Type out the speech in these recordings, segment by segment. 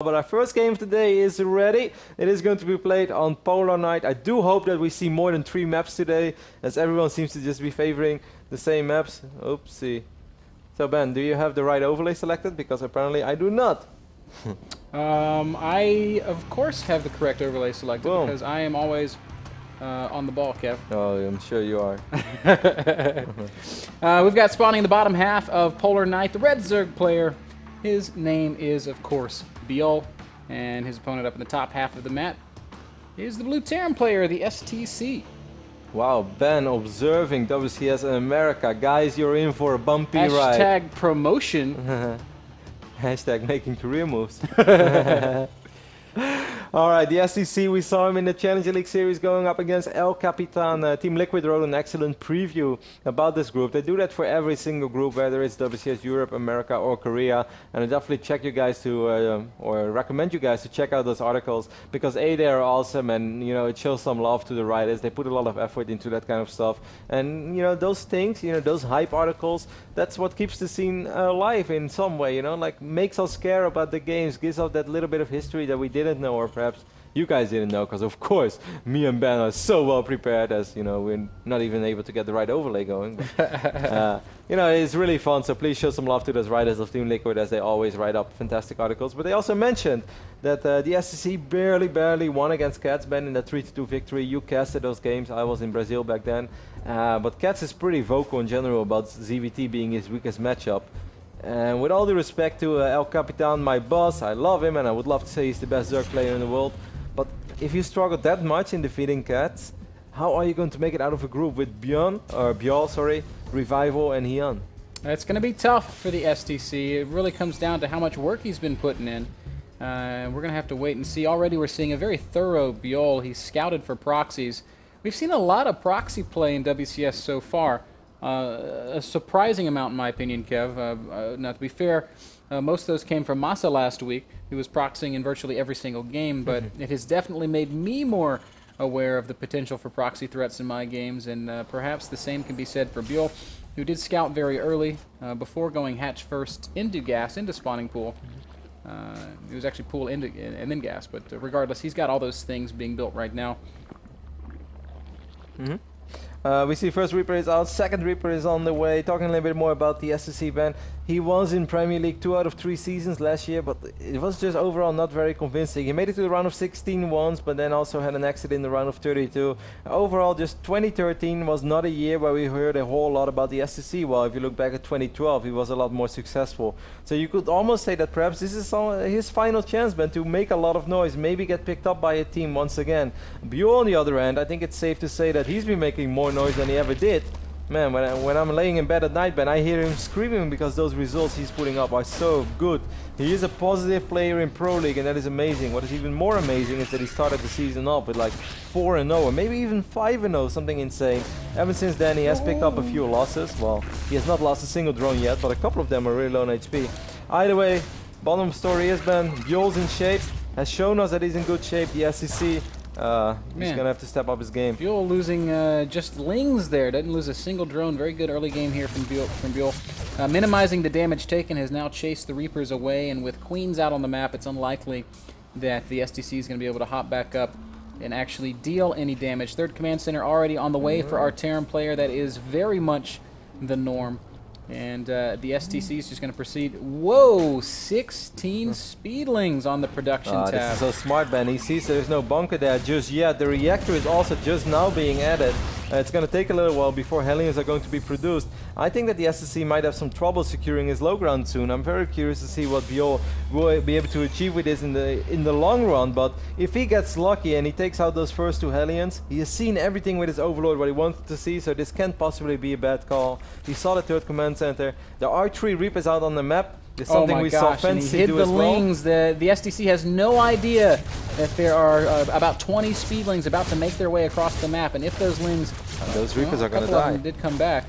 But our first game of the day is ready. It is going to be played on Polar Night. I do hope that we see more than 3 maps today, as everyone seems to just be favoring the same maps. Oopsie. So Ben, do you have the right overlay selected? Because apparently I do not. I of course have the correct overlay selected. Boom. Because I am always on the ball, Kev. Oh, I'm sure you are. We've got spawning in the bottom half of Polar Night, the red Zerg player. His name is, of course, Byul, and his opponent up in the top half of the map is the blue Terran player, the STC. Wow, Ben observing WCS in America. Guys, you're in for a bumpy ride. Hashtag promotion. Hashtag making career moves. Alright, the STC, we saw him in the Challenger League series going up against El Capitan. Team Liquid wrote an excellent preview about this group. They do that for every single group, whether it's WCS Europe, America or Korea. And I definitely check you guys to, or recommend you guys to check out those articles, because A, they are awesome, and you know, it shows some love to the writers. They put a lot of effort into that kind of stuff. And you know, those things, you know, those hype articles, that's what keeps the scene alive in some way, you know, like makes us care about the games, gives us that little bit of history that we didn't know, or perhaps you guys didn't know, because of course me and Ben are so well prepared, as you know, we're not even able to get the right overlay going. But, you know, it's really fun, so please show some love to those writers of Team Liquid, as they always write up fantastic articles. But they also mentioned that the STC barely won against Cats, Ben, in the 3-2 victory. You casted those games, I was in Brazil back then. But Cats is pretty vocal in general about ZVT being his weakest matchup. And with all due respect to El Capitan, my boss, I love him and I would love to say he's the best Zerg player in the world. But if you struggle that much in defeating Cats, how are you going to make it out of a group with Byul, Revival and Hyun? It's going to be tough for the STC. It really comes down to how much work he's been putting in. We're going to have to wait and see. Already we're seeing a very thorough Byul. He's scouted for proxies. We've seen a lot of proxy play in WCS so far. A surprising amount, in my opinion, Kev. Now, to be fair, most of those came from Masa last week, who was proxying in virtually every single game, but it has definitely made me more aware of the potential for proxy threats in my games, and perhaps the same can be said for Byul, who did scout very early before going hatch first into gas, into spawning pool. It was actually pool into, and then gas, but regardless, he's got all those things being built right now. We see first Reaper is out, second Reaper is on the way. Talking a little bit more about the STC, Ben. He was in Premier League 2 out of 3 seasons last year, but it was just overall not very convincing. He made it to the round of 16 once, but then also had an exit in the round of 32. Overall, just 2013 was not a year where we heard a whole lot about the STC. Well, if you look back at 2012, he was a lot more successful. So you could almost say that perhaps this is his final chance, Ben, to make a lot of noise, maybe get picked up by a team once again. Byul, on the other hand, I think it's safe to say that he's been making more noise than he ever did. Man, when I'm laying in bed at night, Ben, I hear him screaming because those results he's putting up are so good. He is a positive player in Pro League, and that is amazing. What is even more amazing is that he started the season off with like 4-0, or maybe even 5-0, something insane. Ever since then, he has picked up a few losses. Well, he has not lost a single drone yet, but a couple of them are really low on HP. Either way, bottom story is, Ben, Byul's in shape, has shown us that he's in good shape. The SEC, he's gonna have to step up his game. Byul losing just lings there, doesn't lose a single drone. Very good early game here from Byul. Minimizing the damage taken, has now chased the Reapers away, and with Queens out on the map, it's unlikely that the STC is going to be able to hop back up and actually deal any damage. Third command center already on the way for our Terran player. That is very much the norm. And the STC is just going to proceed. Whoa, 16 speedlings on the production tab. This is so smart, Ben. He sees there's no bunker there just yet. The reactor is also just now being added. It's going to take a little while before Hellions are going to be produced. I think that the SSC might have some trouble securing his low ground soon. I'm very curious to see what Byul will be able to achieve with this in the long run. But if he gets lucky and he takes out those first 2 Hellions, he has seen everything with his Overlord what he wanted to see, so this can't possibly be a bad call. He saw the third command center. There are 3 Reapers out on the map. It's something we saw Fancy do as well. Lings. The STC has no idea that there are about 20 speedlings about to make their way across the map, and if those lings, those Reapers are going to die. A couple of them did come back,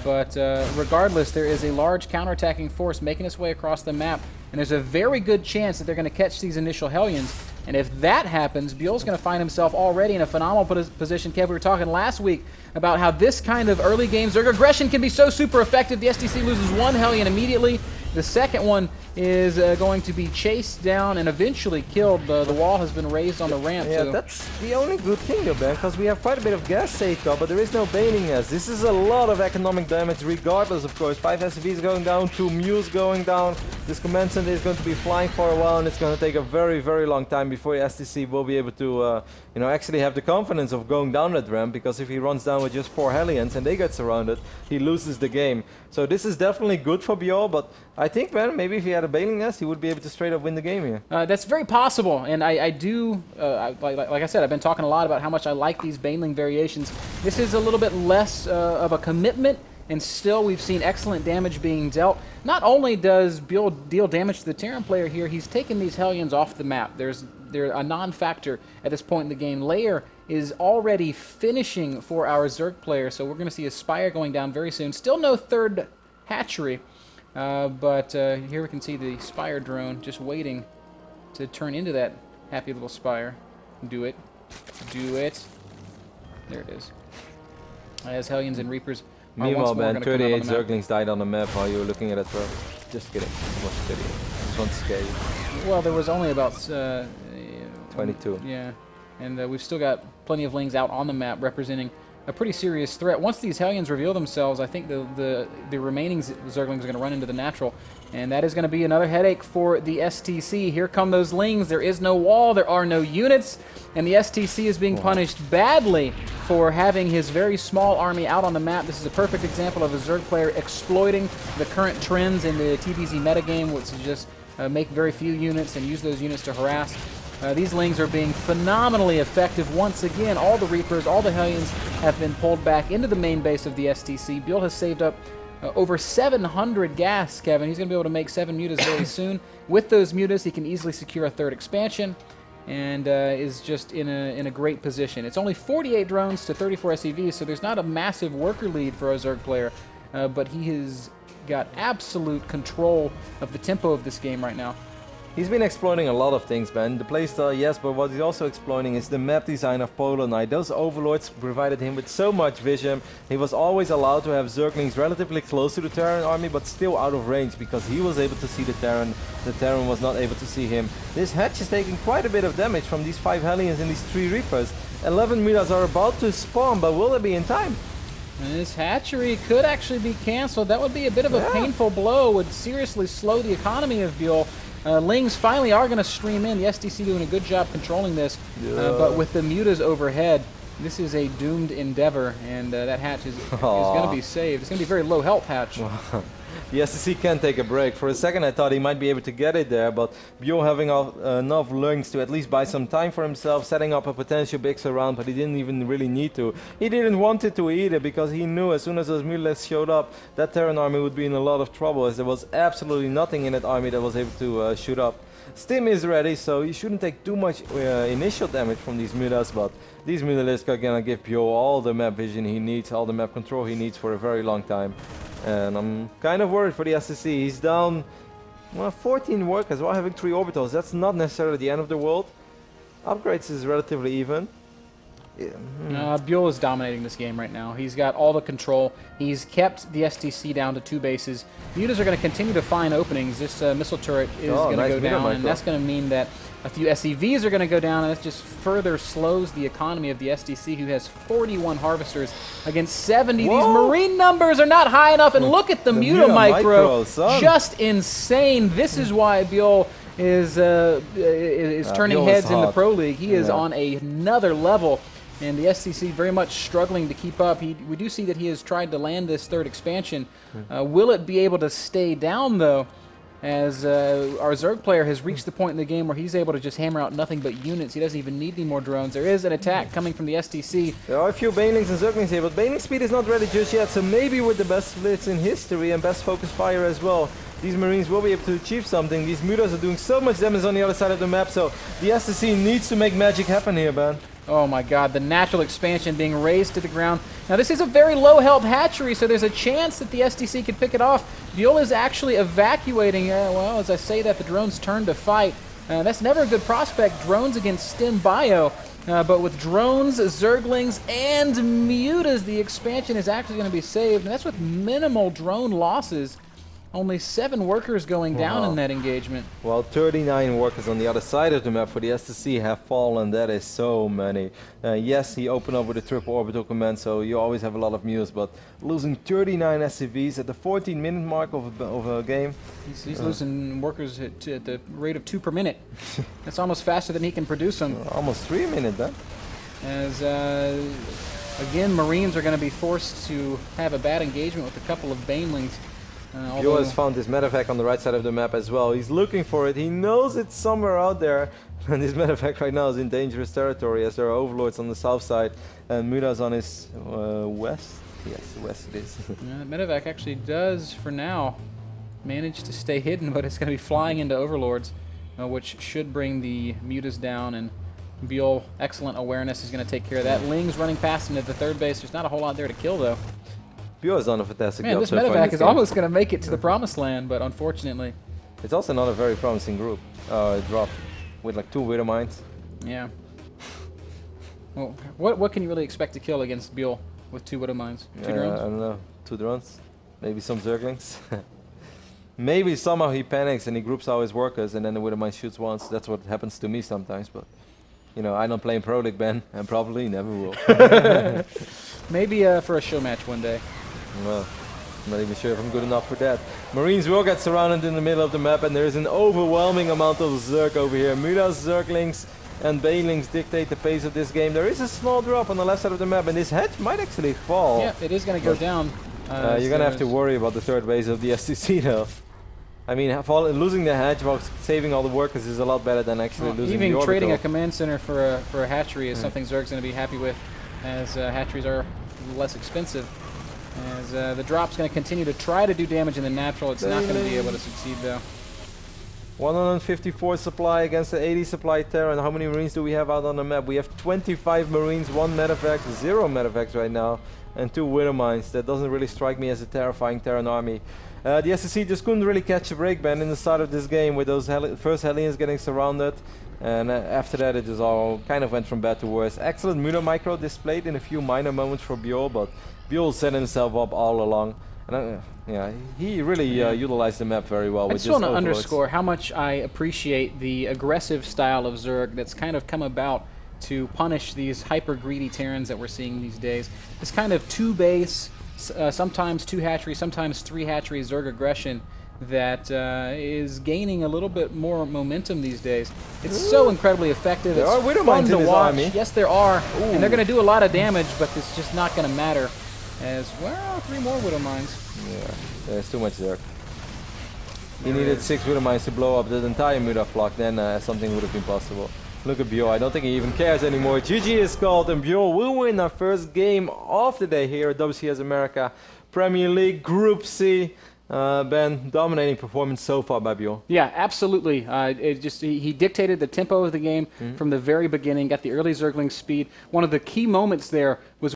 but regardless, there is a large counterattacking force making its way across the map, and there's a very good chance that they're going to catch these initial Hellions. And if that happens, Byul's going to find himself already in a phenomenal position. Kev, we were talking last week about how this kind of early game Zerg aggression can be so super effective. The STC loses 1 Hellion immediately, The second one is going to be chased down and eventually killed. The wall has been raised on the ramp. Yeah, so that's the only good thing though, Ben, because we have quite a bit of gas saved up, but there is no bailing gas. This is a lot of economic damage regardless, of course. 5 SCVs going down, 2 mules going down. This command center is going to be flying for a while, and it's going to take a very, very long time before the STC will be able to actually have the confidence of going down that ramp, because if he runs down with just 4 Hellions and they get surrounded, he loses the game. So this is definitely good for Byul, but I think, man, maybe if he had a bailing nest, he would be able to straight up win the game here. That's very possible, and I do, like I said, I've been talking a lot about how much I like these bailing variations. This is a little bit less of a commitment, and still we've seen excellent damage being dealt. Not only does Byul deal damage to the Terran player here, he's taken these Hellions off the map. They're a non-factor at this point in the game. Lair is already finishing for our Zerg player, so we're going to see a Spire going down very soon. Still no third hatchery, but here we can see the Spire drone just waiting to turn into that happy little Spire. Do it. Do it. There it is. As Hellions and Reapers are Meanwhile, Ben, 38 Zerglings Zerglings died on the map while you were looking at it, bro. Just kidding. It was 38. This one's scary. Well, there was only about 22. Yeah, and we've still got plenty of Lings out on the map representing a pretty serious threat. Once these Hellions reveal themselves, I think the remaining Zerglings are going to run into the natural, and that is going to be another headache for the STC. Here come those Lings. There is no wall. There are no units, and the STC is being punished badly for having his very small army out on the map. This is a perfect example of a Zerg player exploiting the current trends in the TVZ metagame, which is just make very few units and use those units to harass. These Lings are being phenomenally effective. Once again, all the Reapers, all the Hellions have been pulled back into the main base of the STC. Byul has saved up over 700 gas, Kevin. He's going to be able to make 7 mutas very soon. With those mutas, he can easily secure a 3rd expansion and is just in a great position. It's only 48 drones to 34 SCVs, so there's not a massive worker lead for a Zerg player, but he has got absolute control of the tempo of this game right now. He's been exploiting a lot of things, man. The playstyle, yes, but what he's also exploiting is the map design of Polar Knight. Those overlords provided him with so much vision. He was always allowed to have Zerglings relatively close to the Terran army, but still out of range, because he was able to see the Terran. The Terran was not able to see him. This hatch is taking quite a bit of damage from these 5 Hellions and these 3 Reapers. 11 mutas are about to spawn, but will they be in time? And this hatchery could actually be cancelled. That would be a bit of a painful blow. Would seriously slow the economy of Byul. Lings finally are going to stream in. The STC doing a good job controlling this, but with the mutas overhead, this is a doomed endeavor, and that hatch is going to be saved. It's going to be a very low health hatch. The STC can take a break. For a second I thought he might be able to get it there, but Byul having enough Lings to at least buy some time for himself, setting up a potential big surround, but he didn't even really need to. He didn't want it to either, because he knew as soon as those mutalisks showed up, that Terran army would be in a lot of trouble, as there was absolutely nothing in that army that was able to shoot up. Stim is ready, so he shouldn't take too much initial damage from these mutas, but these mutalisks are gonna give Byul all the map vision he needs, all the map control he needs for a very long time. And I'm kind of worried for the STC. He's down 14 workers while having 3 orbitals. That's not necessarily the end of the world. Upgrades is relatively even. Byul is dominating this game right now. He's got all the control. He's kept the STC down to 2 bases. Mutas are going to continue to find openings. This missile turret is going to go down, and that's going to mean that a few SCVs are going to go down, and that just further slows the economy of the STC, who has 41 harvesters against 70. Whoa. These Marine numbers are not high enough, and look at the Muta Micro. Just insane. This is why Byul is turning heads in the Pro League. He is on another level. And the STC very much struggling to keep up. We do see that he has tried to land this 3rd expansion. Will it be able to stay down, though, as our Zerg player has reached the point in the game where he's able to just hammer out nothing but units. He doesn't even need any more drones. There is an attack coming from the STC. There are a few Banelings and Zerglings here, but Baneling speed is not ready just yet, so maybe with the best splits in history and best focus fire as well, these Marines will be able to achieve something. These mutas are doing so much damage on the other side of the map, so the STC needs to make magic happen here, man. Oh my god, the natural expansion being razed to the ground. Now this is a very low health hatchery, so there's a chance that the STC could pick it off. Byul is actually evacuating. Well, as I say that, the drones turn to fight. That's never a good prospect, drones against Stim Bio. But with drones, Zerglings, and mutas, the expansion is actually going to be saved. And that's with minimal drone losses. Only 7 workers going down in that engagement. Well, 39 workers on the other side of the map for the STC have fallen. That is so many. Yes, he opened up with a triple orbital command, so you always have a lot of muse, but losing 39 SCVs at the 14-minute mark of a game. He's losing workers at the rate of 2 per minute. That's almost faster than he can produce them. Almost 3 minutes, then. As, again, Marines are going to be forced to have a bad engagement with a couple of Banelings. Byul has found this medevac on the right side of the map as well. He's looking for it. He knows it's somewhere out there. And this medevac right now is in dangerous territory as there are overlords on the south side. And Muda's on his west. Yes, west it is. The medevac actually does, for now, manage to stay hidden, but it's going to be flying into overlords, which should bring the Mutas down. And Byul, excellent awareness, is going to take care of that. Ling's running past into the third base. There's not a whole lot there to kill, though. Byul has done a fantastic job. Man, this medevac is almost going to make it to the promised land, but unfortunately. It's also not a very promising group. Drop with like 2 Widow Mines. Yeah. Well, what can you really expect to kill against Byul with 2 Widow Mines? 2 drones? I don't know. 2 drones? Maybe some Zerglings? Maybe somehow he panics and he groups all his workers and then the Widow Mine shoots once. That's what happens to me sometimes, but you know, I don't play in Pro League, Ben, and probably never will. Maybe for a show match one day. Well, I'm not even sure if I'm good enough for that. Marines will get surrounded in the middle of the map, and there is an overwhelming amount of Zerg over here. Muda's Zerglings and Banelings dictate the pace of this game. There is a small drop on the left side of the map, and this hedge might actually fall. Yeah, it is going to go down. You're going to have to worry about the third base of the STC, though. I mean, losing the hedge while saving all the workers is a lot better than actually losing the orbital. Even trading a command center for a hatchery is something Zerg's going to be happy with, as hatcheries are less expensive. As the drop's going to continue to try to do damage in the natural, it's not going to be able to succeed, though. 154 supply against the 80 supply Terran. How many Marines do we have out on the map? We have 25 Marines, 1 medevac, 0 medevacs right now, and 2 Widow Mines. That doesn't really strike me as a terrifying Terran army. The SSC just couldn't really catch a break, Ben, in the start of this game with those first Hellions getting surrounded. And after that, it just all kind of went from bad to worse. Excellent Muda micro displayed in a few minor moments for Byul, but Byul set himself up all along. And yeah, he really utilized the map very well. I just want to underscore how much I appreciate the aggressive style of Zerg that's kind of come about to punish these hyper-greedy Terrans that we're seeing these days. This kind of 2-base, sometimes 2 hatchery, sometimes 3 hatchery Zerg aggression that is gaining a little bit more momentum these days. It's so incredibly effective. There are Widow Mines in his army. Yes, there are. Ooh. And they're going to do a lot of damage, but it's just not going to matter. As well, 3 more Widow Mines. Yeah, there's too much there. He needed 6 Widow Mines to blow up the entire Muda flock, then something would have been possible. Look at Byul, I don't think he even cares anymore. GG is called, and Byul will win our first game of the day here at WCS America Premier League Group C. Ben, dominating performance so far by Byul. Yeah, absolutely. He dictated the tempo of the game from the very beginning, got the early Zergling speed. One of the key moments there was